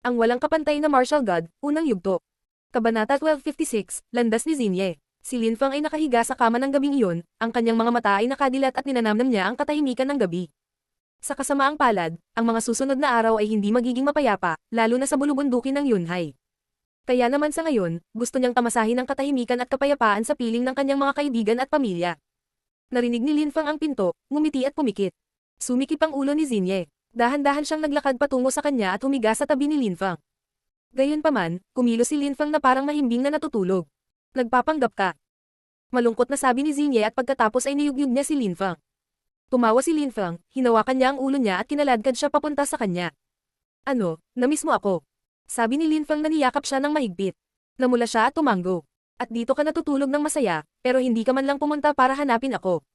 Ang walang kapantay na martial god, unang yugto. Kabanata 1256, Landas ni Zinye. Si Linfang ay nakahiga sa kama ng gabing iyon, ang kanyang mga mata ay nakadilat at ninanamnam niya ang katahimikan ng gabi. Sa kasamaang palad, ang mga susunod na araw ay hindi magiging mapayapa, lalo na sa bulubundukin ng Yunhai. Kaya naman sa ngayon, gusto niyang tamasahin ang katahimikan at kapayapaan sa piling ng kanyang mga kaibigan at pamilya. Narinig ni Linfang ang pinto, ngumiti at pumikit. Sumikip ang ulo ni Zinye. Dahan-dahan siyang naglakad patungo sa kanya at humiga sa tabi ni Linfang. Gayunpaman, kumilos si Linfang na parang mahimbing na natutulog. Nagpapanggap ka. Malungkot na sabi ni Zinye at pagkatapos ay niyugyug niya si Linfang. Tumawa si Linfang, hinawakan niya ang ulo niya at kinaladkad siya papunta sa kanya. Ano, namiss mo ako? Sabi ni Linfang na niyakap siya ng mahigpit. Namula siya at tumango. At dito ka natutulog ng masaya, pero hindi ka man lang pumunta para hanapin ako.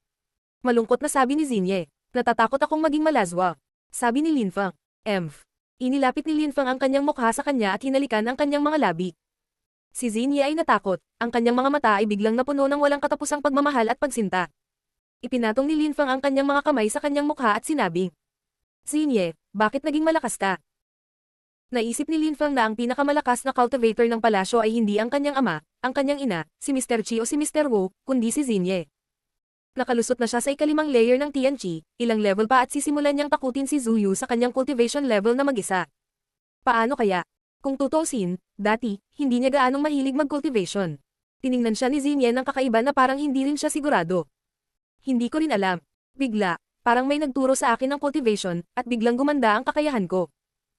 Malungkot na sabi ni Zinye. Natatakot akong maging malazwa. Sabi ni Linfang. Inilapit ni Linfang ang kanyang mukha sa kanya at hinalikan ang kanyang mga labi. Si Zinye ay natakot, ang kanyang mga mata ay biglang napuno ng walang katapusang pagmamahal at pagsinta. Ipinatong ni Linfang ang kanyang mga kamay sa kanyang mukha at sinabing, Zinye, bakit naging malakas ka? Naisip ni Linfang na ang pinakamalakas na cultivator ng palasyo ay hindi ang kanyang ama, ang kanyang ina, si Mr. Chi o si Mr. Wu, kundi si Zinye. Nakalusot na siya sa ikalimang layer ng Tianqi, ilang level pa at sisimulan niyang takutin si Zuyu sa kanyang cultivation level na mag-isa. Paano kaya? Kung tutuusin, dati, hindi niya gaanong mahilig mag-cultivation. Tiningnan siya ni Zinye ng kakaiba na parang hindi rin siya sigurado. Hindi ko rin alam. Bigla, parang may nagturo sa akin ng cultivation, at biglang gumanda ang kakayahan ko.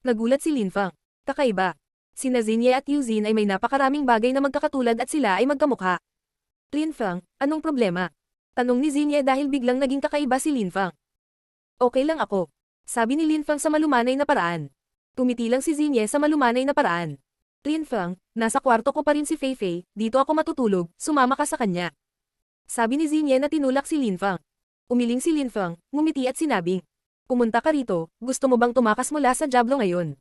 Nagulat si Linfang. Kakaiba. Sina Zinye at Yuzin ay may napakaraming bagay na magkakatulad at sila ay magkamukha. Linfang, anong problema? Tanong ni Zinye dahil biglang naging kakaiba si Linfang. Okay lang ako. Sabi ni Linfang sa malumanay na paraan. Tumitilang si Zinye sa malumanay na paraan. Linfang, nasa kwarto ko pa rin si Feifei, dito ako matutulog, sumama ka sa kanya. Sabi ni Zinye na tinulak si Linfang. Umiling si Linfang, ngumiti at sinabing, pumunta ka rito, gusto mo bang tumakas mula sa Diablo ngayon?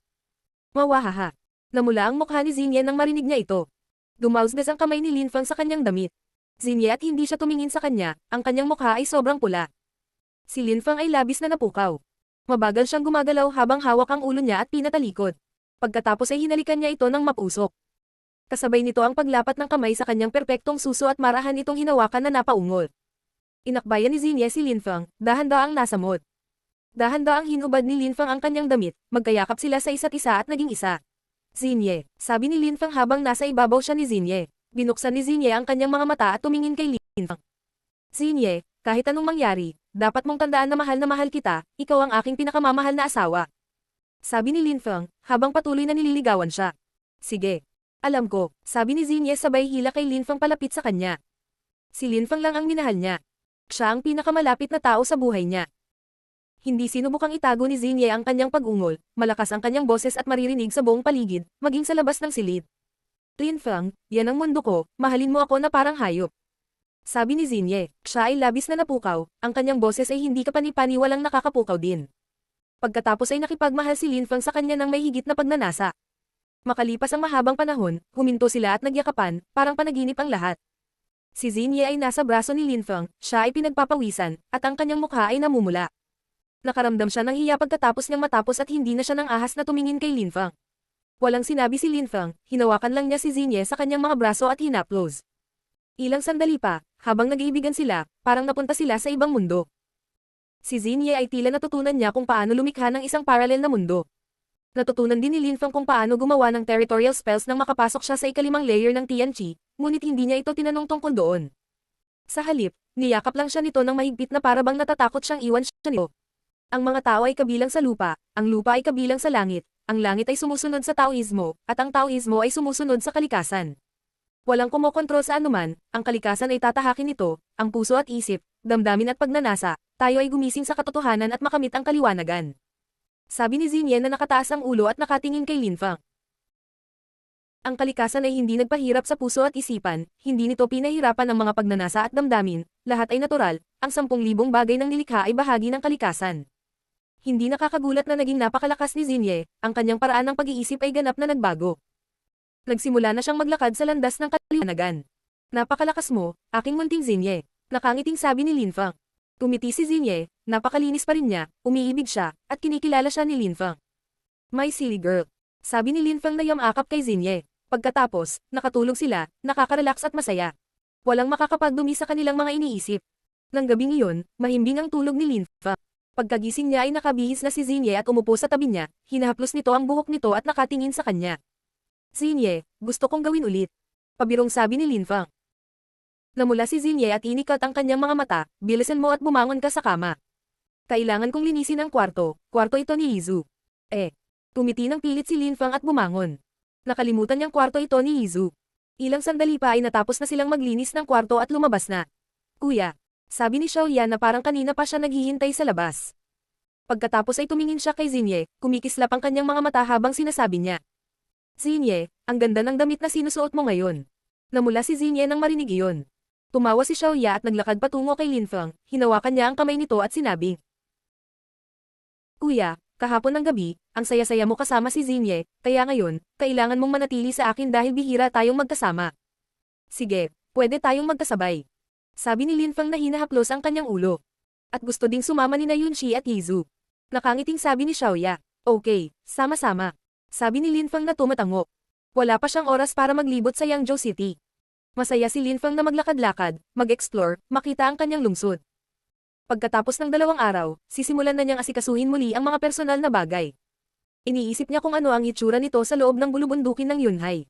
Mawahaha. Namula ang mukha ni Zinye nang marinig niya ito. Dumausgas ang kamay ni Linfang sa kanyang damit. Zinye at hindi siya tumingin sa kanya, ang kanyang mukha ay sobrang pula. Si Linfang ay labis na napukaw. Mabagal siyang gumagalaw habang hawak ang ulo niya at pinatalikod. Pagkatapos ay hinalikan niya ito ng mapusok. Kasabay nito ang paglapat ng kamay sa kanyang perpektong suso at marahan itong hinawakan na napaungol. Inakbayan ni Zinye si Linfang, dahan-daang nasamot. Dahan-daang hinubad ni Linfang ang kanyang damit, magkayakap sila sa isa't isa at naging isa. Zinye, sabi ni Linfang habang nasa ibabaw siya ni Zinye. Binuksan ni Zinye ang kanyang mga mata at tumingin kay Linfang. Zinye, kahit anong mangyari, dapat mong tandaan na mahal kita, ikaw ang aking pinakamamahal na asawa. Sabi ni Linfang, habang patuloy na nililigawan siya. Sige. Alam ko, sabi ni Zinye sabay hila kay Linfang palapit sa kanya. Si Linfang lang ang minahal niya. Siya ang pinakamalapit na tao sa buhay niya. Hindi sinubukang itago ni Zinye ang kanyang pag-ungol, malakas ang kanyang boses at maririnig sa buong paligid, maging sa labas ng silid. Linfang, yan ang mundo ko, mahalin mo ako na parang hayop. Sabi ni Zinye, siya ay labis na napukaw, ang kanyang boses ay hindi kapani-paniwalang nakakapukaw din. Pagkatapos ay nakipagmahal si Linfang sa kanya ng may higit na pagnanasa. Makalipas ang mahabang panahon, huminto sila at nagyakapan, parang panaginip ang lahat. Si Zinye ay nasa braso ni Linfang, siya ay pinagpapawisan, at ang kanyang mukha ay namumula. Nakaramdam siya ng hiya pagkatapos niyang matapos at hindi na siya nang ahas na tumingin kay Linfang. Walang sinabi si Linfang, hinawakan lang niya si Zinye sa kanyang mga braso at hinaplos. Ilang sandali pa, habang nag-iibigan sila, parang napunta sila sa ibang mundo. Si Zinye ay tila natutunan niya kung paano lumikha ng isang paralel na mundo. Natutunan din ni Linfang kung paano gumawa ng territorial spells nang makapasok siya sa ikalimang layer ng Tianqi, ngunit hindi niya ito tinanong tungkol doon. Sa halip, niyakap lang siya nito ng mahigpit na parabang natatakot siyang iwan siya nito. Ang mga tao ay kabilang sa lupa, ang lupa ay kabilang sa langit, ang langit ay sumusunod sa Taoismo, at ang Taoismo ay sumusunod sa kalikasan. Walang kumokontrol sa anuman, ang kalikasan ay tatahakin nito, ang puso at isip, damdamin at pagnanasa, tayo ay gumising sa katotohanan at makamit ang kaliwanagan. Sabi ni Zinye na nakataas ang ulo at nakatingin kay Linfang. Ang kalikasan ay hindi nagpahirap sa puso at isipan, hindi nito pinahirapan ang mga pagnanasa at damdamin, lahat ay natural, ang 10,000 bagay ng nilikha ay bahagi ng kalikasan. Hindi nakakagulat na naging napakalakas ni Zinye, ang kanyang paraan ng pag-iisip ay ganap na nagbago. Nagsimula na siyang maglakad sa landas ng kaliwanagan. Napakalakas mo, aking munting Zinye. Nakangiting sabi ni Linfang. Tumiti si Zinye, napakalinis pa rin niya, umiibig siya, at kinikilala siya ni Linfang. My silly girl. Sabi ni Lin Feng na yamakap kay Xinye. Pagkatapos, nakatulog sila, nakaka-relax at masaya. Walang makakapagdumi sa kanilang mga iniisip. Nang gabing iyon, mahimbing ang tulog ni Lin Feng. Pagkagising niya ay nakabihis na si Xinye at umupo sa tabi niya, hinahaplos nito ang buhok nito at nakatingin sa kanya. Xinye, gusto kong gawin ulit. Pabirong sabi ni Lin Feng. Namula si Xinye at inikat ang kanyang mga mata, bilisan mo at bumangon ka sa kama. Kailangan kong linisin ang kwarto ito ni Yizu. Tumiti ng pilit si Lin Feng at bumangon. Nakalimutan niyang kwarto ito ni Yizu. Ilang sandali pa ay natapos na silang maglinis ng kwarto at lumabas na. Kuya, sabi ni Xiaoyan na parang kanina pa siya naghihintay sa labas. Pagkatapos ay tumingin siya kay Xinye, kumikislap ang kanyang mga mata habang sinasabi niya. Xinye, ang ganda ng damit na sinusuot mo ngayon. Namula si Xinye nang marinig iyon. Tumawa si Xiaoya at naglakad patungo kay Lin Feng, hinawakan niya ang kamay nito at sinabing. Kuya, kahapon ng gabi, ang saya-saya mo kasama si Xinye, kaya ngayon, kailangan mong manatili sa akin dahil bihira tayong magkasama. Sige, pwede tayong magkasabay. Sabi ni Lin Feng na hinahaplos ang kanyang ulo. At gusto ding sumama ni Yunxi at Yizu. Nakangiting sabi ni Xiaoya. Okay, sama-sama. Sabi ni Lin Feng na tumatango. Wala pa siyang oras para maglibot sa Yangzhou City. Masaya si Lin Feng na maglakad-lakad, mag-explore, makita ang kanyang lungsod. Pagkatapos ng 2 araw, sisimulan na niyang asikasuhin muli ang mga personal na bagay. Iniisip niya kung ano ang itsura nito sa loob ng bulubundukin ng Yunhai.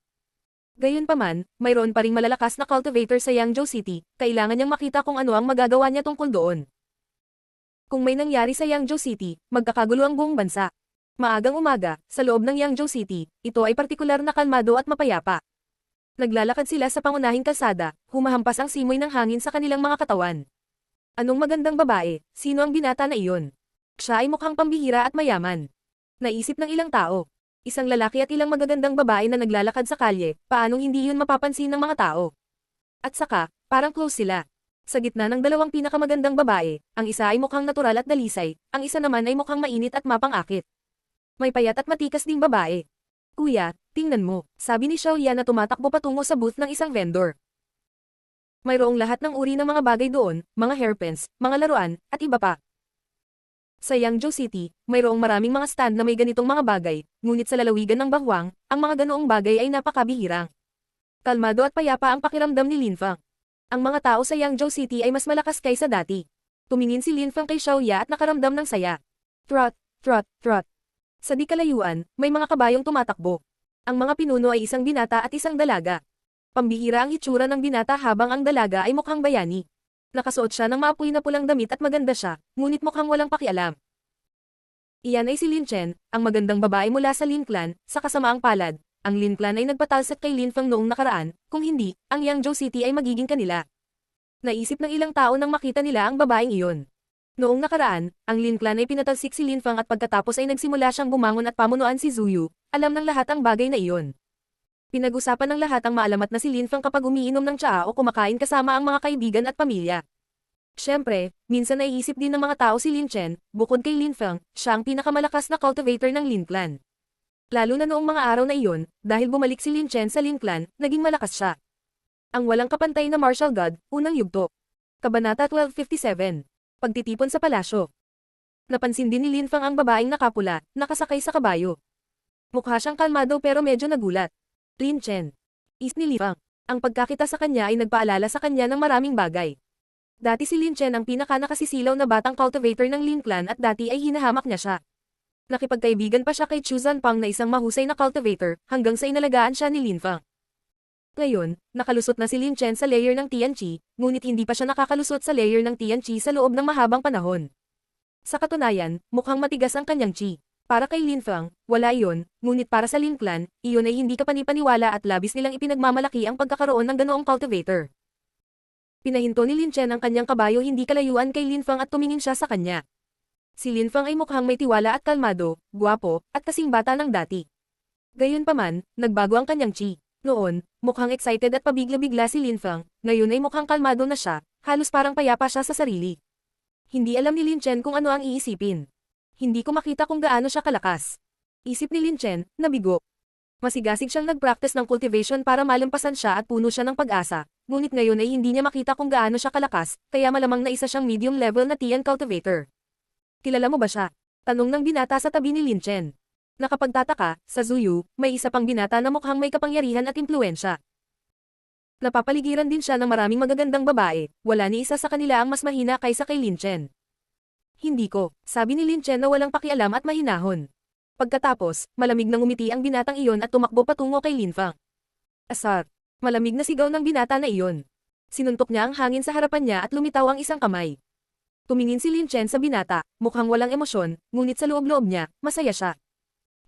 Gayunpaman, mayroon pa ring malalakas na cultivator sa Yangzhou City, kailangan niyang makita kung ano ang magagawa niya tungkol doon. Kung may nangyari sa Yangzhou City, magkakagulo ang buong bansa. Maagang umaga, sa loob ng Yangzhou City, ito ay partikular na kalmado at mapayapa. Naglalakad sila sa pangunahing kalsada, humahampas ang simoy ng hangin sa kanilang mga katawan. Anong magandang babae, sino ang binata na iyon? Siya ay mukhang pambihira at mayaman. Naisip ng ilang tao. Isang lalaki at ilang magagandang babae na naglalakad sa kalye, paanong hindi yun mapapansin ng mga tao? At saka, parang close sila. Sa gitna ng 2 pinakamagandang babae, ang isa ay mukhang natural at dalisay, ang isa naman ay mukhang mainit at mapang-akit. May payat at matikas ding babae. Kuya, tingnan mo, sabi ni Xiaoyan na tumatakbo patungo sa booth ng isang vendor. Mayroong lahat ng uri ng mga bagay doon, mga hairpins, mga laruan, at iba pa. Sa Yangzhou City, mayroong maraming mga stand na may ganitong mga bagay, ngunit sa lalawigan ng Banghuang, ang mga ganoong bagay ay napakabihirang. Kalmado at payapa ang pakiramdam ni Lin Feng. Ang mga tao sa Yangzhou City ay mas malakas kaysa dati. Tumingin si Lin Feng kay Xiaoya at nakaramdam ng saya. Trot, trot, trot. Sa di kalayuan, may mga kabayong tumatakbo. Ang mga pinuno ay isang binata at isang dalaga. Pambihira ang itsura ng binata habang ang dalaga ay mukhang bayani. Nakasuot siya ng maapoy na pulang damit at maganda siya, ngunit mukhang walang pakialam. Iyan ay si Lin Chen, ang magandang babae mula sa Lin Clan, sa kasamaang palad. Ang Lin Clan ay nagpatalsik kay Lin Feng noong nakaraan, kung hindi, ang Yangzhou City ay magiging kanila. Naisip ng ilang tao nang makita nila ang babaeng iyon. Noong nakaraan, ang Lin Clan ay pinatalsik si Lin Feng at pagkatapos ay nagsimula siyang bumangon at pamunuan si Zuyu, alam ng lahat ang bagay na iyon. Pinag-usapan ng lahat ang maalamat na si Lin Feng kapag umiinom ng tsaa o kumakain kasama ang mga kaibigan at pamilya. Siyempre, minsan naiisip din ng mga tao si Lin Chen, bukod kay Lin Feng, siya ang pinakamalakas na cultivator ng Lin Clan. Lalo na noong mga araw na iyon, dahil bumalik si Lin Chen sa Lin Clan, naging malakas siya. Ang walang kapantay na martial god, unang yugto. Kabanata 1257. Pagtitipon sa palasyo. Napansin din ni Lin Feng ang babaeng nakapula, nakasakay sa kabayo. Mukha siyang kalmado pero medyo nagulat. Lin Chen. Is ni Lin Feng. Ang pagkakita sa kanya ay nagpaalala sa kanya ng maraming bagay. Dati si Lin Chen ang pinaka-nakasisilaw na batang cultivator ng Lin Clan at dati ay hinahamak niya siya. Nakipagkaibigan pa siya kay Chu Zanpang na isang mahusay na cultivator hanggang sa inalagaan siya ni Lin Feng. Ngayon, nakalusot na si Lin Chen sa layer ng Tianqi, ngunit hindi pa siya nakakalusot sa layer ng Tianqi sa loob ng mahabang panahon. Sa katunayan, mukhang matigas ang kanyang qi. Para kay Lin Feng, wala iyon, ngunit para sa Lin Clan, iyon ay hindi kapanipaniwala at labis nilang ipinagmamalaki ang pagkakaroon ng ganoong cultivator. Pinahinto ni Lin Chen ang kanyang kabayo hindi kalayuan kay Lin Feng at tumingin siya sa kanya. Si Lin Feng ay mukhang may tiwala at kalmado, gwapo, at kasing bata ng dati. Gayunpaman, nagbago ang kanyang qi. Noon, mukhang excited at pabigla-bigla si Lin Feng, ngayon ay mukhang kalmado na siya, halos parang payapa siya sa sarili. Hindi alam ni Lin Chen kung ano ang iisipin. Hindi ko makita kung gaano siya kalakas. Isip ni Lin Chen, nabigo. Masigasig siyang nag-practice ng cultivation para malampasan siya at puno siya ng pag-asa, ngunit ngayon ay hindi niya makita kung gaano siya kalakas, kaya malamang na isa siyang medium level na Tian cultivator. Kilala mo ba siya? Tanong ng binata sa tabi ni Lin Chen. Nakapagtataka, sa Zuyu, may isa pang binata na mukhang may kapangyarihan at impluensya. Napapaligiran din siya ng maraming magagandang babae, wala ni isa sa kanila ang mas mahina kaysa kay Lin Chen. Hindi ko, sabi ni Lin Chen na walang pakialam at mahinahon. Pagkatapos, malamig nang umiti ang binatang iyon at tumakbo patungo kay Lin Fang. Asar. Malamig na sigaw ng binata na iyon. Sinuntok niya ang hangin sa harapan niya at lumitaw ang isang kamay. Tumingin si Lin Chen sa binata, mukhang walang emosyon, ngunit sa loob-loob niya, masaya siya.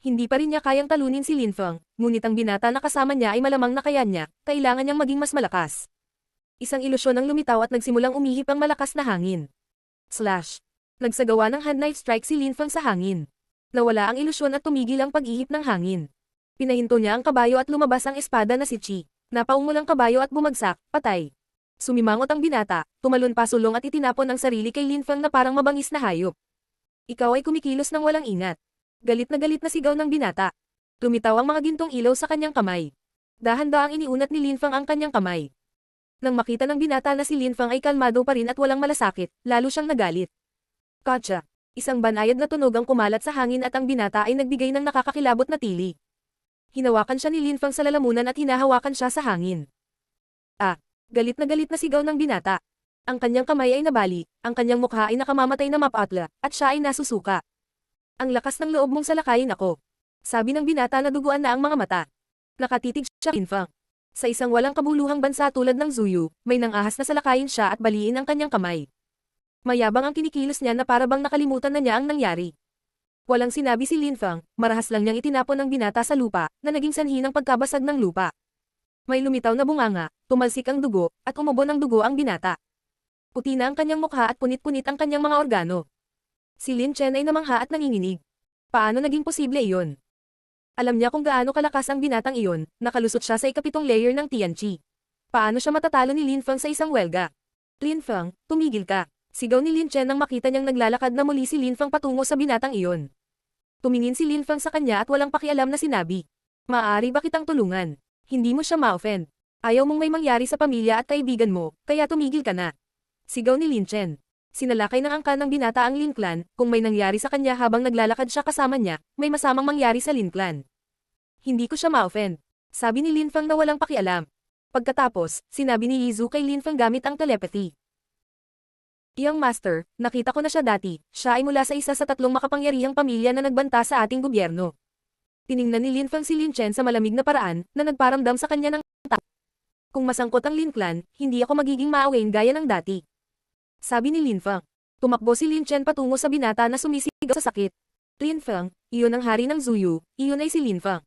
Hindi pa rin niya kayang talunin si Lin Fang, ngunit ang binata na kasama niya ay malamang na kaya niya, kailangan niyang maging mas malakas. Isang ilusyon ang lumitaw at nagsimulang umihip ang malakas na hangin. Slash. Nagsagawa ng hand knife strike si Lin Fang sa hangin. Nawala ang ilusyon at tumigil ang pag-ihip ng hangin. Pinahinto niya ang kabayo at lumabas ang espada na si Chi. Napaungol ang kabayo at bumagsak, patay. Sumimangot ang binata, tumalon pa sulong at itinapon ang sarili kay Lin Fang na parang mabangis na hayop. Ikaw ay kumikilos ng walang ingat. Galit na sigaw ng binata. Lumitaw ang mga gintong ilaw sa kanyang kamay. Dahan-daang iniunat ni Lin Fang ang kanyang kamay. Nang makita ng binata na si Lin Fang ay kalmado pa rin at walang malasakit, lalo siyang nagalit. Gotcha! Isang banayad na tunog ang kumalat sa hangin at ang binata ay nagbigay ng nakakakilabot na tili. Hinawakan siya ni Lin Fang sa lalamunan at hinahawakan siya sa hangin. Galit na sigaw ng binata. Ang kanyang kamay ay nabali, ang kanyang mukha ay nakamamatay na mapatla, at siya ay nasusuka. Ang lakas ng loob mong salakayin ako. Sabi ng binata na duguan na ang mga mata. Nakatitig siya Lin Fang. Sa isang walang kabuluhang bansa tulad ng Zuyu, may nangahas na salakayin siya at baliin ang kanyang kamay. Mayabang ang kinikilos niya na parabang nakalimutan na niya ang nangyari. Walang sinabi si Lin Fang, marahas lang niyang itinapon ng binata sa lupa, na naging sanhi ng pagkabasag ng lupa. May lumitaw na bunganga, tumalsik ang dugo, at umubo ng dugo ang binata. Puti na ang kanyang mukha at punit-punit ang kanyang mga organo. Si Lin Chen ay namangha at nanginginig. Paano naging posible iyon? Alam niya kung gaano kalakas ang binatang iyon, nakalusot siya sa ikapitong layer ng Tianqi. Paano siya matatalo ni Lin Fang sa isang welga? Lin Fang, tumigil ka. Sigaw ni Lin Chen nang makita niyang naglalakad na muli si Lin Fang patungo sa binatang iyon. Tumingin si Lin Fang sa kanya at walang pakialam na sinabi. Maaari ba kitang tulungan? Hindi mo siya ma-offend. Ayaw mong may mangyari sa pamilya at kaibigan mo, kaya tumigil ka na. Sigaw ni Lin Chen. Sinalakay ng angkan ng binata ang Lin Clan, kung may nangyari sa kanya habang naglalakad siya kasama niya, may masamang mangyari sa Lin Clan. Hindi ko siya ma-offend. Sabi ni Lin Fang na walang pakialam. Pagkatapos, sinabi ni Yizu kay Lin Fang gamit ang telepathy. Young Master, nakita ko na siya dati, siya ay mula sa isa sa tatlong makapangyarihang pamilya na nagbanta sa ating gobyerno. Tiningnan ni Lin Fang si Lin Chen sa malamig na paraan, na nagparamdam sa kanya ng kung masangkot ang Lin Clan, hindi ako magiging maawain gaya ng dati. Sabi ni Lin Fang. Tumakbo si Lin Chen patungo sa binata na sumisigaw sa sakit. Lin Fang, iyon ang hari ng Zuyu, iyon ay si Lin Fang.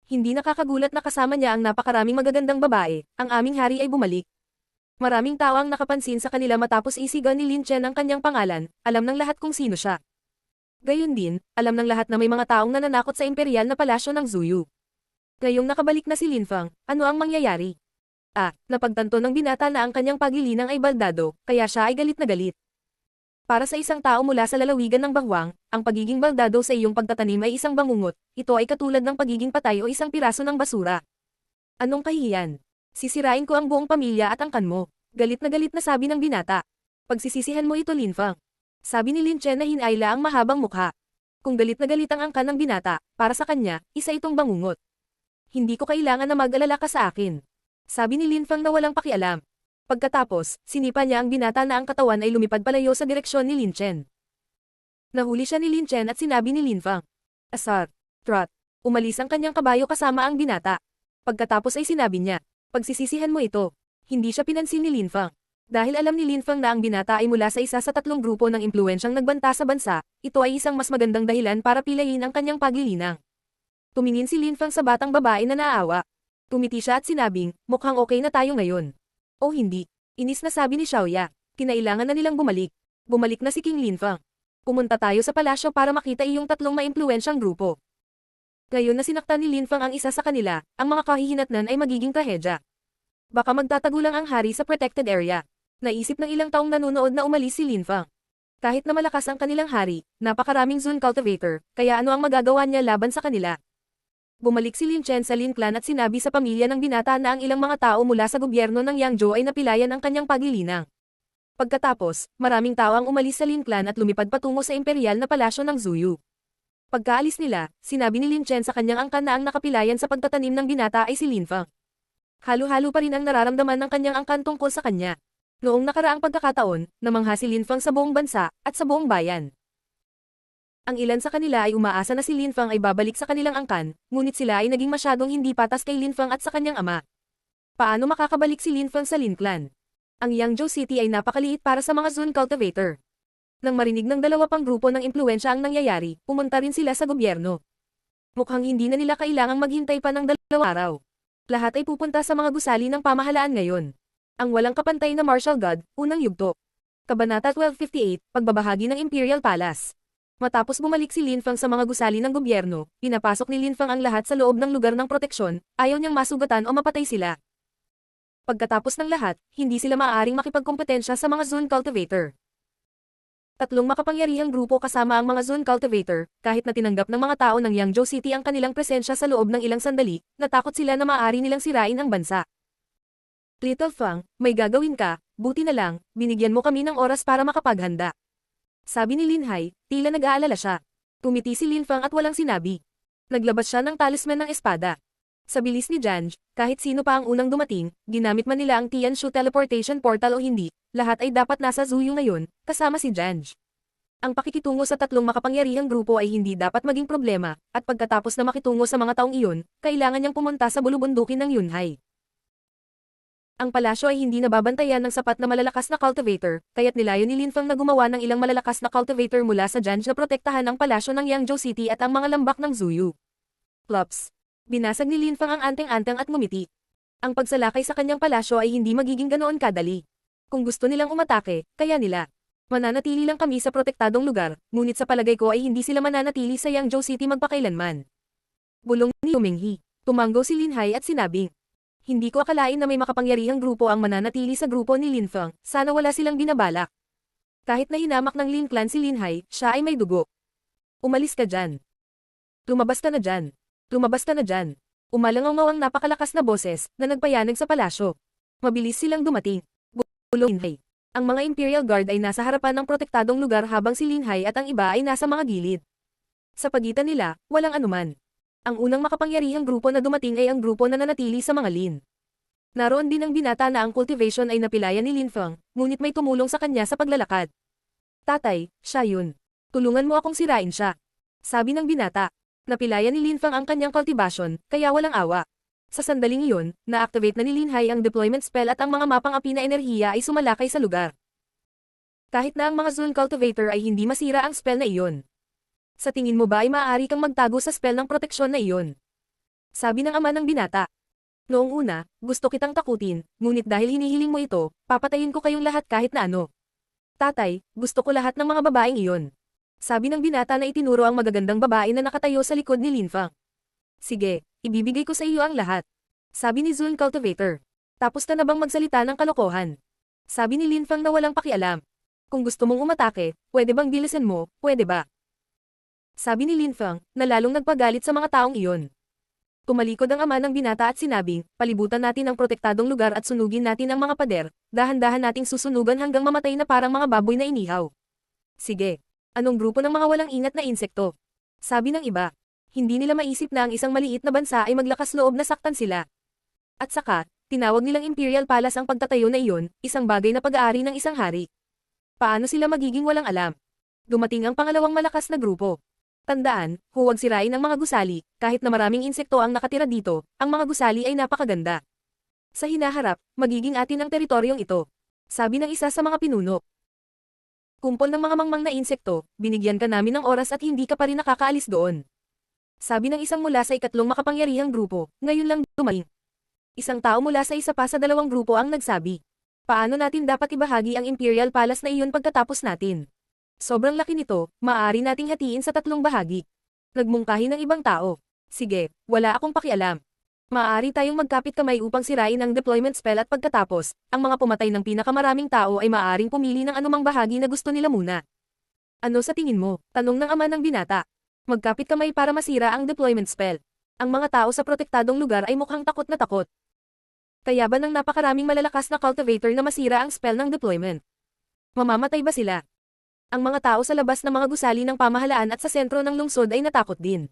Hindi nakakagulat na kasama niya ang napakaraming magagandang babae, ang aming hari ay bumalik. Maraming tao ang nakapansin sa kanila matapos isigaw ni Lin Chen ang kanyang pangalan, alam ng lahat kung sino siya. Gayon din, alam ng lahat na may mga taong nananakot sa imperial na palasyo ng Zuyu. Ngayong nakabalik na si Lin Fang, ano ang mangyayari? Napagtanto ng binata na ang kanyang pagilinang ay baldado, kaya siya ay galit na galit. Para sa isang tao mula sa lalawigan ng bangwang, ang pagiging baldado sa iyong pagtatanim ay isang bangungot, ito ay katulad ng pagiging patay o isang piraso ng basura. Anong kahihiyan? Sisirain ko ang buong pamilya at angkan mo. Galit na sabi ng binata. Pagsisisihan mo ito Lin Fang. Sabi ni Lin Chen na hinayla ang mahabang mukha. Kung galit na galit ang angkan ng binata, para sa kanya, isa itong bangungot. Hindi ko kailangan na mag-alala ka sa akin. Sabi ni Lin Fang na walang pakialam. Pagkatapos, sinipa niya ang binata na ang katawan ay lumipad palayo sa direksyon ni Lin Chen. Nahuli siya ni Lin Chen at sinabi ni Lin Fang. Asar. Trot. Umalis ang kanyang kabayo kasama ang binata. Pagkatapos ay sinabi niya, pagsisisihan mo ito. Hindi siya pinansin ni Lin Fang. Dahil alam ni Lin Fang na ang binata ay mula sa isa sa tatlong grupo ng impluensyang nagbanta sa bansa, ito ay isang mas magandang dahilan para pilayin ang kanyang paglilinang. Tumingin si Lin Fang sa batang babae na naawa. Tumiti siya at sinabing, mukhang okay na tayo ngayon. O hindi. Inis na sabi ni Xiaoya. Kinailangan na nilang bumalik. Bumalik na si King Lin Fang. Pumunta tayo sa palasyo para makita iyong tatlong maimpluwensyang grupo. Ngayon na sinaktan ni Lin Fang ang isa sa kanila, ang mga kahihinatnan ay magiging trahedya. Baka magtatagulang ang hari sa protected area. Naisip ng ilang taong nanunood na umalis si Lin Fang. Kahit na malakas ang kanilang hari, napakaraming Zun cultivator, kaya ano ang magagawa niya laban sa kanila? Bumalik si Lin Chen sa Lin Clan at sinabi sa pamilya ng binata na ang ilang mga tao mula sa gobyerno ng Yangzhou ay napilayan ang kanyang paglilinang. Pagkatapos, maraming tao ang umalis sa Lin Clan at lumipad patungo sa imperial na palasyo ng Zuyu. Pagkaalis nila, sinabi ni Lin Chen sa kanyang angkan na ang nakapilayan sa pagtatanim ng binata ay si Lin Feng. Halo-halo pa rin ang nararamdaman ng kanyang angkan tungkol sa kanya. Noong nakaraang pagkakataon, namangha si Lin Feng sa buong bansa at sa buong bayan. Ang ilan sa kanila ay umaasa na si Lin Feng ay babalik sa kanilang angkan, ngunit sila ay naging masyadong hindi patas kay Lin Feng at sa kanyang ama. Paano makakabalik si Lin Feng sa Lin Clan? Ang Yangzhou City ay napakaliit para sa mga Zun cultivator. Nang marinig ng dalawa pang grupo ng impluwensya ang nangyayari, pumunta rin sila sa gobyerno. Mukhang hindi na nila kailangang maghintay pa ng 2 araw. Lahat ay pupunta sa mga gusali ng pamahalaan ngayon. Ang walang kapantay na martial god, unang yugto. Kabanata 1258, pagbabahagi ng Imperial Palace. Matapos bumalik si Lin Feng sa mga gusali ng gobyerno, pinapasok ni Lin Feng ang lahat sa loob ng lugar ng proteksyon, ayaw niyang masugatan o mapatay sila. Pagkatapos ng lahat, hindi sila maaaring makipagkompetensya sa mga Zun cultivator. 3 makapangyarihang grupo kasama ang mga Zun cultivator, kahit na tinanggap ng mga tao ng Yangzhou City ang kanilang presensya sa loob ng ilang sandali, natakot sila na maaari nilang sirain ang bansa. Little Feng, may gagawin ka, buti na lang, binigyan mo kami ng oras para makapaghanda. Sabi ni Lin Hai, tila nag-aalala siya. Tumiti si Lin Feng at walang sinabi. Naglabas siya ng talisman ng espada. Sa bilis ni Janj, kahit sino pa ang unang dumating, ginamit man nila ang Tianshu teleportation portal o hindi, lahat ay dapat nasa Zuyu ngayon, kasama si Janj. Ang pakikitungo sa 3 makapangyarihang grupo ay hindi dapat maging problema, at pagkatapos na makitungo sa mga taong iyon, kailangan niyang pumunta sa bulubundukin ng Yunhai. Ang palasyo ay hindi nababantayan ng sapat na malalakas na cultivator, kaya't nilayo ni Lin Feng na gumawa ng ilang malalakas na cultivator mula sa Janj na protektahan ang palasyo ng Yangzhou City at ang mga lambak ng Zuyu. Plops. Binasag ni Lin Feng ang anteng-anteng at ngumiti. Ang pagsalakay sa kanyang palasyo ay hindi magiging ganoon kadali. Kung gusto nilang umatake, kaya nila. Mananatili lang kami sa protektadong lugar, ngunit sa palagay ko ay hindi sila mananatili sa Yangzhou City magpakailanman. Bulong ni Yumenghi. Tumanggo si Lin Hai at sinabing, hindi ko akalain na may makapangyarihang grupo ang mananatili sa grupo ni Lin Feng, sana wala silang binabalak. Kahit na hinamak ng Lin Clan si Lin Hai, siya ay may dugo. Umalis ka dyan. Lumabas ka na dyan. Lumabas ka na dyan. Umalangaw ang napakalakas na boses, na nagpayanag sa palasyo. Mabilis silang dumating. Bulong Lin Hai. Ang mga Imperial Guard ay nasa harapan ng protektadong lugar habang si Lin Hai at ang iba ay nasa mga gilid. Sa pagitan nila, walang anuman. Ang unang makapangyarihang grupo na dumating ay ang grupo na nanatili sa mga Lin. Naroon din ang binata na ang cultivation ay napilayan ni Lin Feng, ngunit may tumulong sa kanya sa paglalakad. Tatay, siya yun. Tulungan mo akong sirain siya. Sabi ng binata. Napilayan ni Lin Feng ang kanyang cultivation, kaya walang awa. Sa sandaling iyon, na-activate na ni Lin Hai ang deployment spell at ang mga mapang api na enerhiya ay sumalakay sa lugar. Kahit na ang mga Zun cultivator ay hindi masira ang spell na iyon. Sa tingin mo ba ay maaari kang magtago sa spell ng proteksyon na iyon? Sabi ng ama ng binata. Noong una, gusto kitang takutin, ngunit dahil hinihiling mo ito, papatayin ko kayong lahat kahit na ano. Tatay, gusto ko lahat ng mga babaeng iyon. Sabi ng binata na itinuro ang magagandang babae na nakatayo sa likod ni Lin Feng. Sige, ibibigay ko sa iyo ang lahat. Sabi ni Zun Cultivator. Tapos ka na bang magsalita ng kalokohan? Sabi ni Lin Feng na walang pakialam. Kung gusto mong umatake, pwede bang bilisan mo, pwede ba? Sabi ni Lin Feng, na lalong nagpagalit sa mga taong iyon. Tumalikod ang ama ng binata at sinabing, palibutan natin ang protektadong lugar at sunugin natin ang mga pader, dahan-dahan nating susunugan hanggang mamatay na parang mga baboy na inihaw. Sige. Anong grupo ng mga walang ingat na insekto? Sabi ng iba. Hindi nila maisip na ang isang maliit na bansa ay maglakas loob na saktan sila. At saka, tinawag nilang Imperial Palace ang pagtatayo na iyon, isang bagay na pag-aari ng isang hari. Paano sila magiging walang alam? Dumating ang pangalawang malakas na grupo. Tandaan, huwag sirain ang mga gusali, kahit na maraming insekto ang nakatira dito, ang mga gusali ay napakaganda. Sa hinaharap, magiging atin ang teritoryong ito. Sabi ng isa sa mga pinuno. Kumpol ng mga mangmang na insekto, binigyan ka namin ng oras at hindi ka pa rin nakakaalis doon. Sabi ng isang mula sa ikatlong makapangyarihang grupo, ngayon lang dumating. Isang tao mula sa isa pa sa dalawang grupo ang nagsabi. Paano natin dapat ibahagi ang Imperial Palace na iyon pagkatapos natin? Sobrang laki nito, maaari nating hatiin sa 3 bahagi. Nagmungkahi ng ibang tao. Sige, wala akong pakialam. Maaari tayong magkapit kamay upang sirain ang deployment spell at pagkatapos, ang mga pumatay ng pinakamaraming tao ay maaaring pumili ng anumang bahagi na gusto nila muna. Ano sa tingin mo? Tanong ng ama ng binata. Magkapit kamay para masira ang deployment spell. Ang mga tao sa protektadong lugar ay mukhang takot na takot. Kaya ba ng napakaraming malalakas na cultivator na masira ang spell ng deployment? Mamamatay ba sila? Ang mga tao sa labas ng mga gusali ng pamahalaan at sa sentro ng lungsod ay natakot din.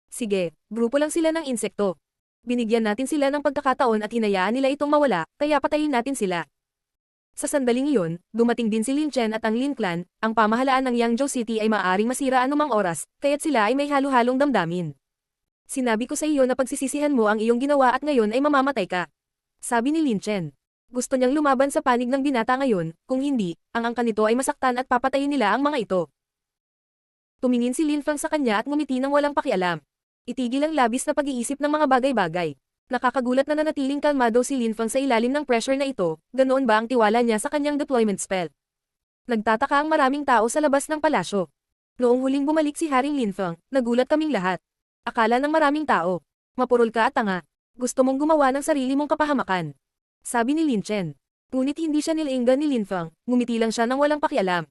Sige, grupo lang sila ng insekto. Binigyan natin sila ng pagkakataon at hinayaan nila itong mawala, kaya patayin natin sila. Sa sandaling iyon, dumating din si Lin Chen at ang Lin Clan, ang pamahalaan ng Yangzhou City ay maaaring masira anumang oras, kaya't sila ay may halo-halong damdamin. Sinabi ko sa iyo na pagsisisihan mo ang iyong ginawa at ngayon ay mamamatay ka. Sabi ni Lin Chen. Gusto niyang lumaban sa panig ng binata ngayon, kung hindi, ang angka nito ay masaktan at papatayin nila ang mga ito. Tumingin si Lin Fang sa kanya at ngumiti ng walang pakialam. Itigil ang labis na pag-iisip ng mga bagay-bagay. Nakakagulat na nanatiling kalmado si Lin Fang sa ilalim ng pressure na ito, ganoon ba ang tiwala niya sa kanyang deployment spell? Nagtataka ang maraming tao sa labas ng palasyo. Noong huling bumalik si Haring Lin Fang, nagulat kaming lahat. Akala ng maraming tao, mapurol ka at tanga. Gusto mong gumawa ng sarili mong kapahamakan. Sabi ni Lin Chen. Ngunit hindi siya nilainggan ni Lin Fang, ngumiti lang siya ng walang pakialam.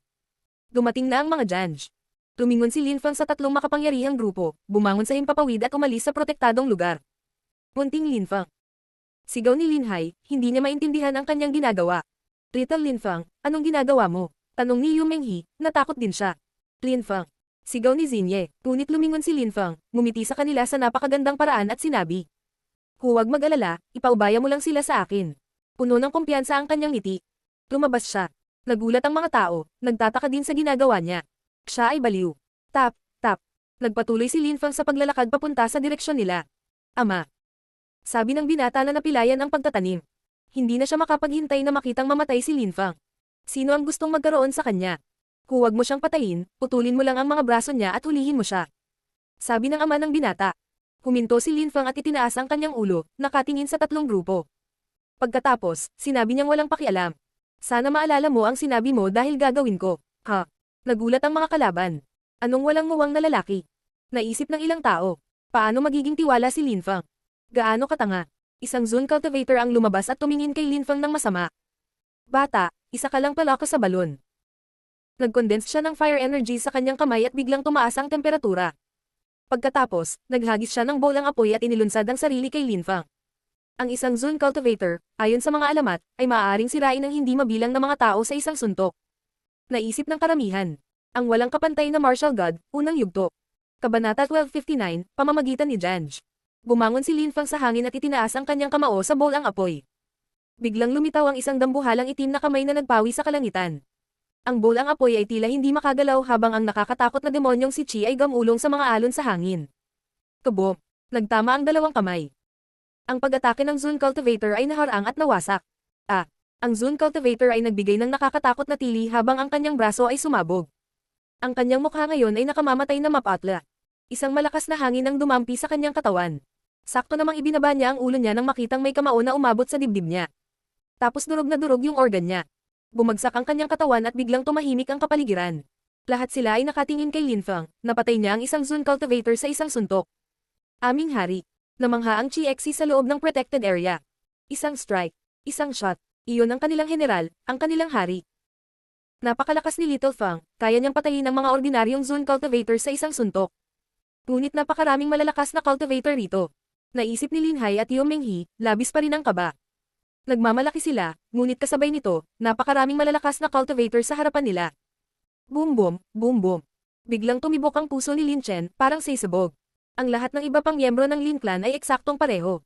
Dumating na ang mga Janj. Tumingon si Lin Fang sa tatlong makapangyarihang grupo, bumangon sa himpapawid at umalis sa protektadong lugar. Munting Lin Fang. Sigaw ni Lin Hai, hindi niya maintindihan ang kanyang ginagawa. Little Lin Fang, anong ginagawa mo? Tanong ni Yu Menghi, natakot din siya. Lin Fang. Sigaw ni Xinye, ngunit lumingon si Lin Fang, ngumiti sa kanila sa napakagandang paraan at sinabi. Huwag mag-alala, ipaubaya mo lang sila sa akin. Puno ng kumpiyansa ang kanyang ngiti. Lumabas siya. Nagulat ang mga tao, nagtataka din sa ginagawa niya. Siya ay baliw. Tap, tap. Nagpatuloy si Lin Fang sa paglalakad papunta sa direksyon nila. Ama. Sabi ng binata na napilayan ang pagtatanim. Hindi na siya makapaghintay na makitang mamatay si Lin Fang. Sino ang gustong magkaroon sa kanya? Huwag mo siyang patayin, putulin mo lang ang mga braso niya at hulihin mo siya. Sabi ng ama ng binata. Huminto si Lin Fang at itinaas ang kanyang ulo, nakatingin sa tatlong grupo. Pagkatapos, sinabi niyang walang pakialam. Sana maalala mo ang sinabi mo dahil gagawin ko. Ha? Nagulat ang mga kalaban. Anong walang muwang na lalaki? Naisip ng ilang tao. Paano magiging tiwala si Lin Fang? Gaano katanga? Isang Zone Cultivator ang lumabas at tumingin kay Lin Fang ng masama. Bata, isa ka lang pala sa balon. Nag-condense siya ng fire energy sa kanyang kamay at biglang tumaas ang temperatura. Pagkatapos, naghagis siya ng bolang apoy at inilunsad ang sarili kay Lin Fang. Ang isang Zone Cultivator, ayon sa mga alamat, ay maaaring sirain ng hindi mabilang na mga tao sa isang suntok. Naisip ng karamihan. Ang walang kapantay na martial god, unang yugto. Kabanata 1259, pamamagitan ni Janj. Bumangon si Lin Fang sa hangin at itinaas ang kanyang kamao sa bolang apoy. Biglang lumitaw ang isang dambuhalang itim na kamay na nagpawi sa kalangitan. Ang bolang apoy ay tila hindi makagalaw habang ang nakakatakot na demonyong si Chi ay gamulong sa mga alon sa hangin. Kabom! Nagtama ang dalawang kamay. Ang pag-atake ng Zone Cultivator ay naharang at nawasak. Ang Zone Cultivator ay nagbigay ng nakakatakot na tili habang ang kanyang braso ay sumabog. Ang kanyang mukha ngayon ay nakamamatay na mapatla. Isang malakas na hangin ang dumampi sa kanyang katawan. Sakto namang ibinaba niya ang ulo niya nang makitang may kamao na umabot sa dibdib niya. Tapos durog na durog yung organ niya. Bumagsak ang kanyang katawan at biglang tumahimik ang kapaligiran. Lahat sila ay nakatingin kay Lin Fang, napatay niya ang isang Zone Cultivator sa isang suntok. Aming hari. Namangha ang Chi-Xi sa loob ng protected area. Isang strike, isang shot, iyon ang kanilang general, ang kanilang hari. Napakalakas ni Little Fang, kaya niyang patayin ang mga ordinaryong Zone Cultivator sa isang suntok. Ngunit napakaraming malalakas na cultivator rito. Naisip ni Lin Hai at Yu Menghi, labis pa rin ang kaba. Nagmamalaki sila, ngunit kasabay nito, napakaraming malalakas na cultivator sa harapan nila. Boom boom, boom boom. Biglang tumibok ang puso ni Lin Chen, parang sisabog. Ang lahat ng iba pang miyembro ng Lin Clan ay eksaktong pareho.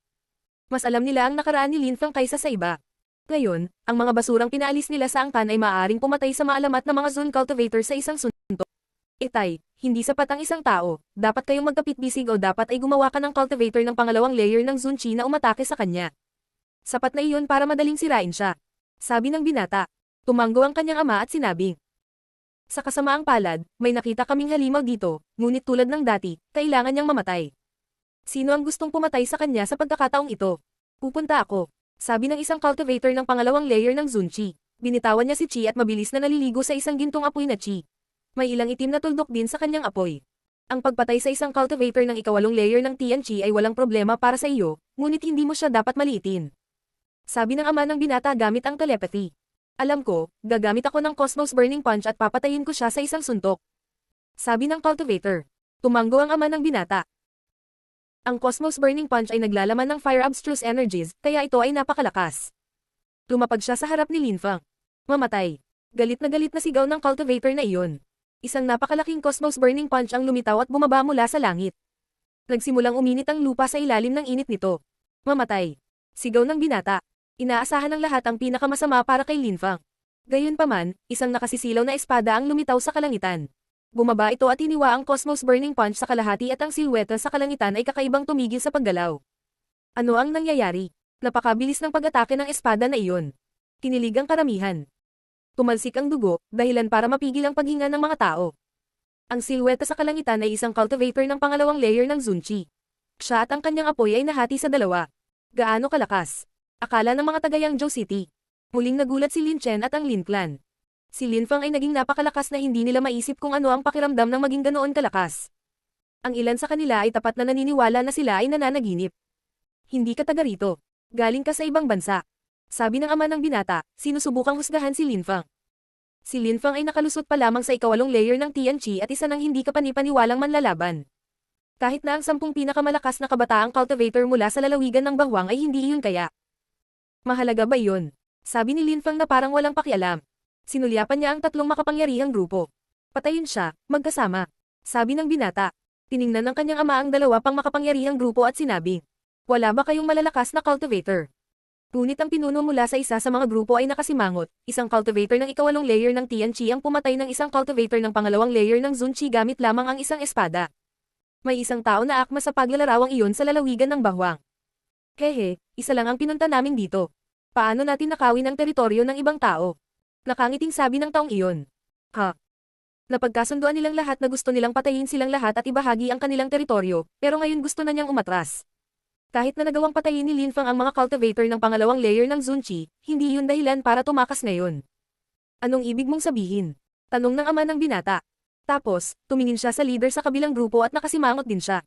Mas alam nila ang nakaraan ni Lin Fang kaysa sa iba. Ngayon, ang mga basurang pinaalis nila sa angkan ay maaaring pumatay sa maalamat na mga Zone Cultivator sa isang suntok. Itay, hindi sapat ang isang tao, dapat kayong magkapit-bisig o dapat ay gumawa ka ng cultivator ng pangalawang layer ng Zone Chi na umatake sa kanya. Sapat na iyon para madaling sirain siya. Sabi ng binata. Tumanggo ang kanyang ama at sinabing. Sa kasamaang palad, may nakita kaming halimaw dito, ngunit tulad ng dati, kailangan niyang mamatay. Sino ang gustong pumatay sa kanya sa pagkakataong ito? Pupunta ako. Sabi ng isang cultivator ng pangalawang layer ng Zone Chi. Binitawan niya si Chi at mabilis na naliligo sa isang gintong apoy na Chi. May ilang itim na tuldok din sa kanyang apoy. Ang pagpatay sa isang cultivator ng ikawalong layer ng Tian Chi ay walang problema para sa iyo, ngunit hindi mo siya dapat maliitin. Sabi ng ama ng binata gamit ang telepathy. Alam ko, gagamit ako ng Cosmos Burning Punch at papatayin ko siya sa isang suntok. Sabi ng cultivator. Tumanggo ang ama ng binata. Ang Cosmos Burning Punch ay naglalaman ng Fire Abstruse Energies, kaya ito ay napakalakas. Lumapag siya sa harap ni Lin Fang. Mamatay. Galit na sigaw ng cultivator na iyon. Isang napakalaking cosmos burning punch ang lumitaw at bumaba mula sa langit. Nagsimulang uminit ang lupa sa ilalim ng init nito. Mamatay. Sigaw ng binata. Inaasahan ng lahat ang pinakamasama para kay Linfang. Gayunpaman, isang nakasisilaw na espada ang lumitaw sa kalangitan. Bumaba ito at iniwa ang cosmos burning punch sa kalahati at ang silweta sa kalangitan ay kakaibang tumigil sa paggalaw. Ano ang nangyayari? Napakabilis ng pag-atake ng espada na iyon. Kinilig ang karamihan. Tumalsik ang dugo, dahilan para mapigil ang paghinga ng mga tao. Ang silweta sa kalangitan ay isang cultivator ng pangalawang layer ng Zunchi. Siya at ang kanyang apoy ay nahati sa dalawa. Gaano kalakas? Akala ng mga taga-Yangzhou City. Muling nagulat si Lin Chen at ang Lin Clan. Si Lin Fang ay naging napakalakas na hindi nila maisip kung ano ang pakiramdam ng maging ganoon kalakas. Ang ilan sa kanila ay tapat na naniniwala na sila ay nananaginip. Hindi ka taga rito. Galing ka sa ibang bansa. Sabi ng ama ng binata, sinusubukang husgahan si Lin Fang. Si Lin Fang ay nakalusot pa lamang sa ikawalong layer ng Tianqi at isa ng hindi kapanipaniwalang manlalaban. Kahit na ang 10 pinakamalakas na kabataang cultivator mula sa lalawigan ng Bawang ay hindi iyon kaya. Mahalaga ba iyon? Sabi ni Lin Fang na parang walang pakialam. Sinulyapan niya ang 3 makapangyarihang grupo. Patayin siya, magkasama. Sabi ng binata. Tiningnan ng kanyang ama ang 2 pang makapangyarihang grupo at sinabi, wala ba kayong malalakas na cultivator? Ngunit ang pinuno mula sa isa sa mga grupo ay nakasimangot, isang cultivator ng ikawalong layer ng Tianqi ang pumatay ng isang cultivator ng pangalawang layer ng Zunchi gamit lamang ang isang espada. May isang tao na akma sa paglalarawang iyon sa lalawigan ng Bawang. Hehe, isa lang ang pinunta namin dito. Paano natin nakawin ang teritoryo ng ibang tao? Nakangiting sabi ng taong iyon. Ha? Napagkasunduan nilang lahat na gusto nilang patayin silang lahat at ibahagi ang kanilang teritoryo, pero ngayon gusto na niyang umatras. Kahit na nagawang patayin ni Lin Fang ang mga cultivator ng pangalawang layer ng Zunchi, hindi yun dahilan para tumakas ngayon. Anong ibig mong sabihin? Tanong ng ama ng binata. Tapos, tumingin siya sa leader sa kabilang grupo at nakasimangot din siya.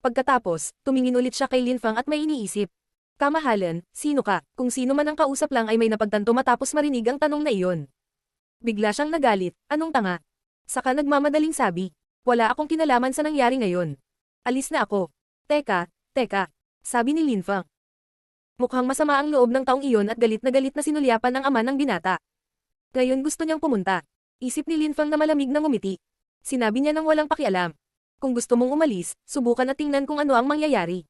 Pagkatapos, tumingin ulit siya kay Lin Fang at may iniisip. Kamahalan, sino ka? Kung sino man ang kausap lang ay may napagtanto matapos marinig ang tanong na iyon. Bigla siyang nagalit, anong tanga? Saka nagmamadaling sabi, wala akong kinalaman sa nangyari ngayon. Alis na ako. Teka, sabi ni Lin Fang. Mukhang masama ang loob ng taong iyon at galit na sinulyapan ng ama ng binata. Ngayon gusto niyang pumunta. Isip ni Lin Fang na malamig na ngumiti. Sinabi niya nang walang pakialam. Kung gusto mong umalis, subukan at tingnan kung ano ang mangyayari.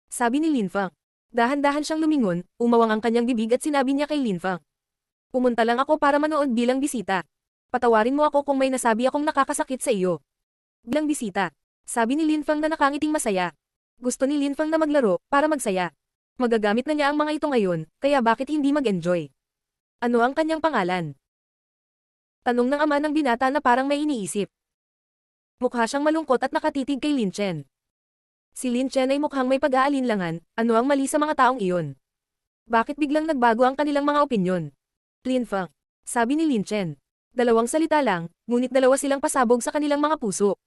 Sabi ni Lin Fang. Dahan-dahan siyang lumingon, umawang ang kanyang bibig at sinabi niya kay Lin Fang. Pumunta lang ako para manood bilang bisita. Patawarin mo ako kung may nasabi akong nakakasakit sa iyo. Bilang bisita. Sabi ni Lin Fang na nakangiting masaya. Gusto ni Lin Fang na maglaro, para magsaya. Magagamit na niya ang mga ito ngayon, kaya bakit hindi mag-enjoy? Ano ang kanyang pangalan? Tanong ng ama ng binata na parang may iniisip. Mukha siyang malungkot at nakatitig kay Lin Chen. Si Lin Chen ay mukhang may pag-aalinlangan, ano ang mali sa mga taong iyon? Bakit biglang nagbago ang kanilang mga opinyon? Lin Fang. Sabi ni Lin Chen. 2 salita lang, ngunit 2 silang pasabog sa kanilang mga puso.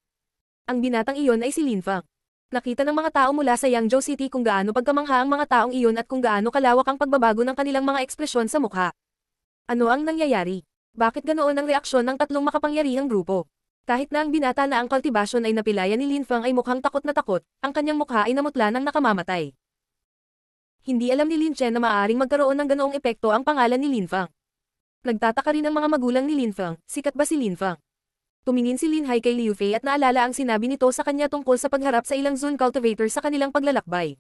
Ang binatang iyon ay si Lin Fang. Nakita ng mga tao mula sa Yangzhou City kung gaano pagkamangha ang mga taong iyon at kung gaano kalawak ang pagbabago ng kanilang mga ekspresyon sa mukha. Ano ang nangyayari? Bakit ganoon ang reaksyon ng 3 makapangyarihang grupo? Kahit na ang binata na ang kultibasyon ay napilaya ni Lin Fang ay mukhang takot na takot, ang kanyang mukha ay namutla ng nakamamatay. Hindi alam ni Lin Chen na maaaring magkaroon ng ganoong epekto ang pangalan ni Lin Fang. Nagtataka rin ang mga magulang ni Lin Fang, sikat ba si Lin Fang? Tumingin si Lin Hai kay Liu Fei at naalala ang sinabi nito sa kanya tungkol sa pagharap sa ilang Zun cultivator sa kanilang paglalakbay.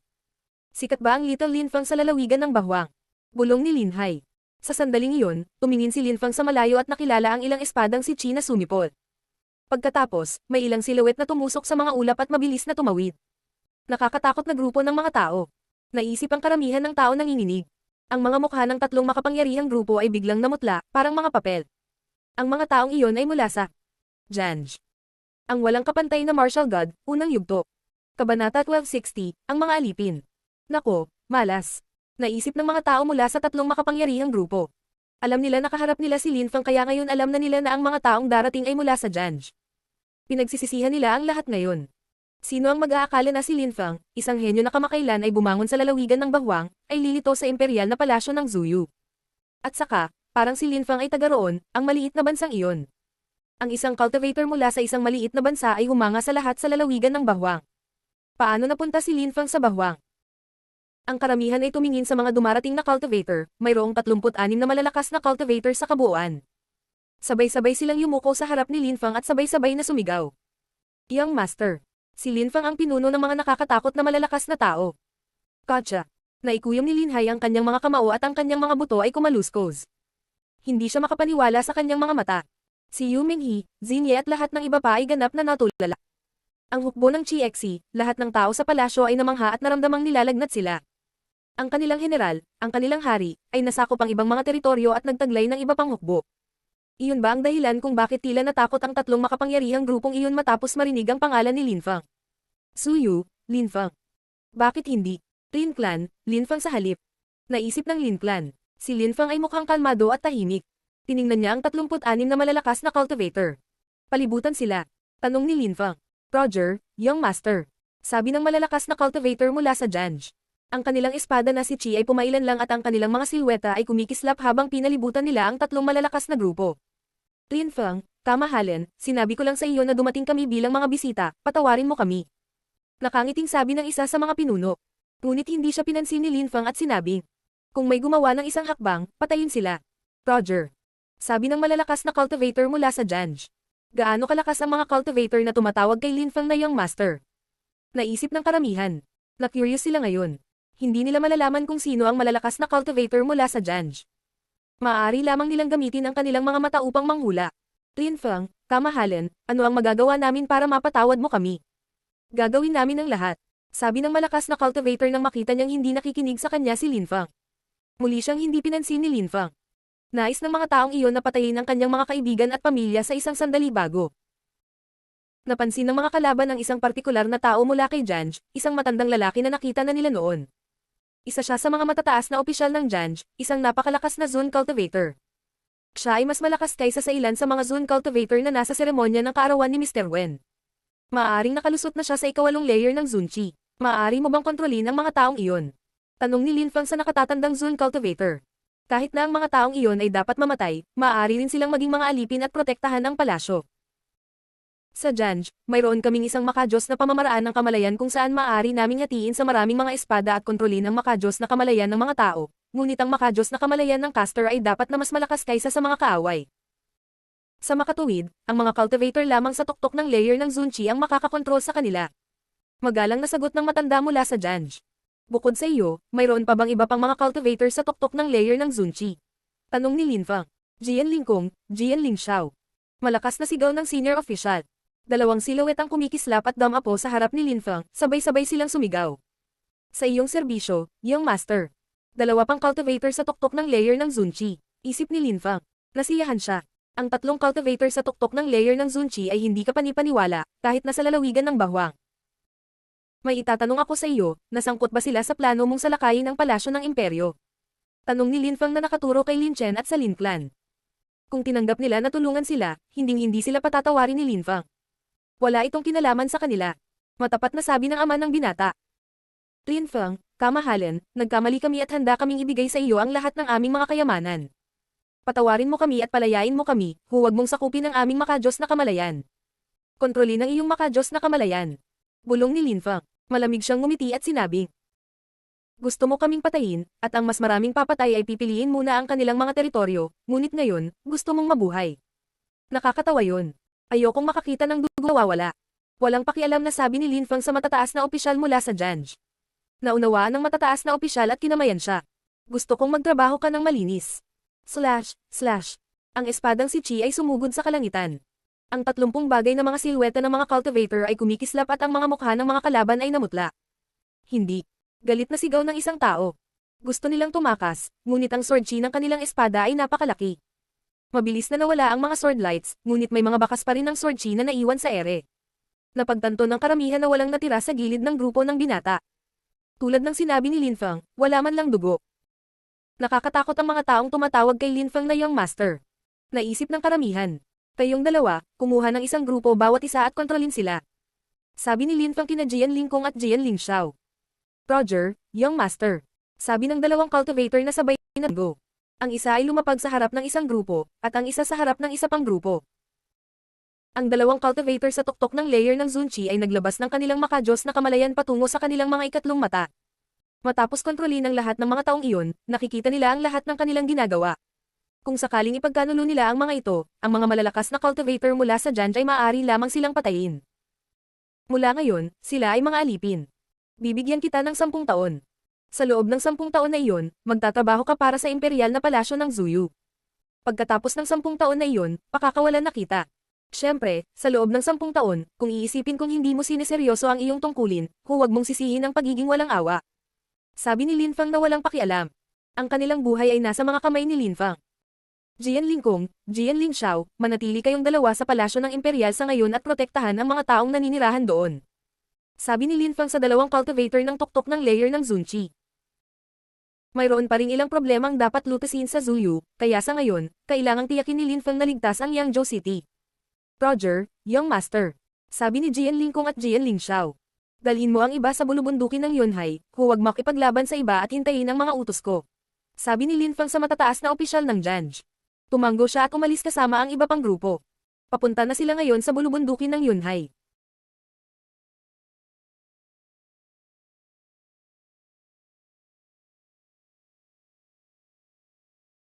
Sikat ba ang Little Lin Fang sa lalawigan ng Bawang? Bulong ni Lin Hai. Sa sandaling iyon, tumingin si Lin Fang sa malayo at nakilala ang ilang espadang si Chi na sumipot. Pagkatapos, may ilang silhouette na tumusok sa mga ulap at mabilis na tumawid. Nakakatakot na grupo ng mga tao. Naisip ang karamihan ng tao nanginginig. Ang mga mukha ng 3 makapangyarihang grupo ay biglang namutla, parang mga papel. Ang mga taong iyon ay mula sa Janj. Ang walang kapantay na martial god, unang yugto. Kabanata 1260, ang mga alipin. Nako, malas. Naisip ng mga tao mula sa 3 makapangyarihang grupo. Alam nila na kaharap nila si Lin Fang kaya ngayon alam na nila na ang mga taong darating ay mula sa Janj. Pinagsisisihan nila ang lahat ngayon. Sino ang mag-aakala na si Lin Fang, isang henyo na kamakailan ay bumangon sa lalawigan ng Bawang, ay lilito sa imperial na palasyo ng Zuyu. At saka, parang si Lin Fang ay taga roon, ang maliit na bansang iyon. Ang isang cultivator mula sa isang maliit na bansa ay humanga sa lahat sa lalawigan ng Bawang. Paano napunta si Lin Fang sa Bawang? Ang karamihan ay tumingin sa mga dumarating na cultivator, mayroong 36 na malalakas na cultivator sa kabuuan. Sabay-sabay silang yumuko sa harap ni Lin Fang at sabay-sabay na sumigaw. Young Master. Si Lin Fang ang pinuno ng mga nakakatakot na malalakas na tao. Gotcha. Naikuyom ni Lin Hai ang kanyang mga kamao at ang kanyang mga buto ay kumaluskos. Hindi siya makapaniwala sa kanyang mga mata. Si Yu Minghe, Xinye at lahat ng iba pa ay ganap na natulala. Ang hukbo ng Chiexi, lahat ng tao sa palasyo ay namangha at naramdamang nilalagnat sila. Ang kanilang general, ang kanilang hari, ay nasakop ang ibang mga teritoryo at nagtaglay ng iba pang hukbo. Iyon ba ang dahilan kung bakit tila natakot ang tatlong makapangyarihang grupong iyon matapos marinig ang pangalan ni Lin Fang? Su Yu, Lin Fang. Bakit hindi? Lin Clan, Lin Fang sa halip. Naisip ng Lin Clan. Si Lin Fang ay mukhang kalmado at tahimik. Tiningnan niya ang 36 na malalakas na cultivator. Palibutan sila. Tanong ni Lin Fang. Roger, Young Master. Sabi ng malalakas na cultivator mula sa Janj. Ang kanilang espada na si Chi ay pumailan lang at ang kanilang mga silweta ay kumikislap habang pinalibutan nila ang tatlong malalakas na grupo. Lin Fang, kamahalan, sinabi ko lang sa iyo na dumating kami bilang mga bisita, patawarin mo kami. Nakangiting sabi ng isa sa mga pinuno. Ngunit hindi siya pinansin ni Lin Fang at sinabi, kung may gumawa ng isang hakbang, patayin sila. Roger. Sabi ng malalakas na cultivator mula sa Janj. Gaano kalakas ang mga cultivator na tumatawag kay Lin Fang na Young Master? Naisip ng karamihan. Na-curious sila ngayon. Hindi nila malalaman kung sino ang malalakas na cultivator mula sa Janj. Maaari lamang nilang gamitin ang kanilang mga mata upang manghula. Lin Fang, kamahalan, ano ang magagawa namin para mapatawad mo kami? Gagawin namin ang lahat. Sabi ng malakas na cultivator nang makita niyang hindi nakikinig sa kanya si Lin Fang. Muli siyang hindi pinansin ni Lin Fang. Nais ng mga taong iyon na patayin ang kanyang mga kaibigan at pamilya sa isang sandali bago. Napansin ng mga kalaban ang isang partikular na tao mula kay Janj, isang matandang lalaki na nakita na nila noon. Isa siya sa mga matataas na opisyal ng Janj, isang napakalakas na Zun cultivator. Siya ay mas malakas kaysa sa ilan sa mga Zun cultivator na nasa seremonya ng kaarawan ni Mr. Wen. Maaaring nakalusot na siya sa ikawalong layer ng Zun Chi. Maaari mo bang kontrolin ang mga taong iyon? Tanong ni Lin Fang sa nakatatandang Zun cultivator. Kahit na ang mga taong iyon ay dapat mamatay, maaari rin silang maging mga alipin at protektahan ang palasyo. Sa Janj, mayroon kaming isang makajos na pamamaraan ng kamalayan kung saan maaari naming hatiin sa maraming mga espada at kontrolin ang makajos na kamalayan ng mga tao, ngunit ang makajos na kamalayan ng caster ay dapat na mas malakas kaysa sa mga kaaway. Sa makatuwid, ang mga cultivator lamang sa tuktok ng layer ng Zun Chi ang makakakontrol sa kanila. Magalang na sagot ng matanda mula sa Janj. Bukod sa iyo, mayroon pa bang iba pang mga cultivator sa tuktok ng layer ng Zun Chi? Tanong ni Lin Fang. Jian Lingkong, Jian Lingxiao. Malakas na sigaw ng senior official. Dalawang silhouette ang kumikislap at damapo sa harap ni Lin Fang, sabay-sabay silang sumigaw. Sa iyong serbisyo, Young Master. Dalawa pang cultivator sa tuktok ng layer ng Zun Chi. Isip ni Lin Fang. Nasiyahan siya. Ang tatlong cultivator sa tuktok ng layer ng Zun Chi ay hindi ka panipaniwala, kahit nasa lalawigan ng bahwang. May itatanong ako sa iyo, nasangkot ba sila sa plano mong salakayin ang palasyo ng imperyo? Tanong ni Lin Fang na nakaturo kay Lin Chen at sa Lin Clan. Kung tinanggap nila na tulungan sila, hindi sila patatawarin ni Lin Fang. Wala itong kinalaman sa kanila. Matapat na sabi ng ama ng binata. Lin Fang, kamahalan, nagkamali kami at handa kaming ibigay sa iyo ang lahat ng aming mga kayamanan. Patawarin mo kami at palayain mo kami, huwag mong sakupin ang aming makajos na kamalayan. Kontrolin ang iyong makajos na kamalayan. Bulong ni Lin Fang. Malamig siyang ngumiti at sinabi. Gusto mo kaming patayin, at ang mas maraming papatay ay pipiliin muna ang kanilang mga teritoryo, ngunit ngayon, gusto mong mabuhay. Nakakatawa yun. Ayokong makakita ng dugo nawawala. Walang pakialam na sabi ni Lin Fang sa matataas na opisyal mula sa Janj. Naunawaan ng matataas na opisyal at kinamayan siya. Gusto kong magtrabaho ka ng malinis. Slash. Ang espadang si Chi ay sumugod sa kalangitan. Ang 30 bagay na mga silweta ng mga cultivator ay kumikislap at ang mga mukha ng mga kalaban ay namutla. Hindi. Galit na sigaw ng isang tao. Gusto nilang tumakas, ngunit ang sword chi ng kanilang espada ay napakalaki. Mabilis na nawala ang mga sword lights, ngunit may mga bakas pa rin ng sword chi na naiwan sa ere. Napagtanto ng karamihan na walang natira sa gilid ng grupo ng binata. Tulad ng sinabi ni Lin Fang, wala man lang dugo. Nakakatakot ang mga taong tumatawag kay Lin Fang na Young Master. Naisip ng karamihan. Kayong dalawa, kumuha ng isang grupo bawat isa at kontrolin sila. Sabi ni Lin Fang kina Jian Lingkong at Jian Lingxiao. Roger, Young Master. Sabi ng dalawang cultivator na sabay na go. Ang isa ay lumapag sa harap ng isang grupo, at ang isa sa harap ng isa pang grupo. Ang dalawang cultivator sa tuktok ng layer ng Zun Chi ay naglabas ng kanilang makajos na kamalayan patungo sa kanilang mga ikatlong mata. Matapos kontrolin ang lahat ng mga taong iyon, nakikita nila ang lahat ng kanilang ginagawa. Kung sakaling ipagkanulo nila ang mga ito, ang mga malalakas na cultivator mula sa Janj ay maaari lamang silang patayin. Mula ngayon, sila ay mga alipin. Bibigyan kita ng 10 taon. Sa loob ng 10 taon na iyon, magtatrabaho ka para sa imperial na palasyo ng Zuyu. Pagkatapos ng 10 taon na iyon, pakakawalan na kita. Siyempre, sa loob ng 10 taon, kung iisipin kung hindi mo sineseryoso ang iyong tungkulin, huwag mong sisihin ang pagiging walang awa. Sabi ni Lin Fang na walang pakialam. Ang kanilang buhay ay nasa mga kamay ni Lin Fang. Jian Lingkong, Jian Lingxiao, manatili kayong dalawa sa palasyo ng imperial sa ngayon at protektahan ang mga taong naninirahan doon. Sabi ni Lin Fang sa dalawang cultivator ng tuktok ng layer ng Zunchi. Mayroon pa ring ilang problemang dapat lutasin sa Zuyu, kaya sa ngayon, kailangang tiyakin ni Lin Fang na ligtas ang Yangzhou City. Roger, Young Master. Sabi ni Jian Lingkong at Jian Lingxiao. Dalhin mo ang iba sa bulubundukin ng Yunhai, huwag makipaglaban sa iba at hintayin ang mga utos ko. Sabi ni Lin Fang sa matataas na opisyal ng Janj. Tumanggo siya at umalis kasama ang iba pang grupo. Papunta na sila ngayon sa bulubundukin ng Yunhai.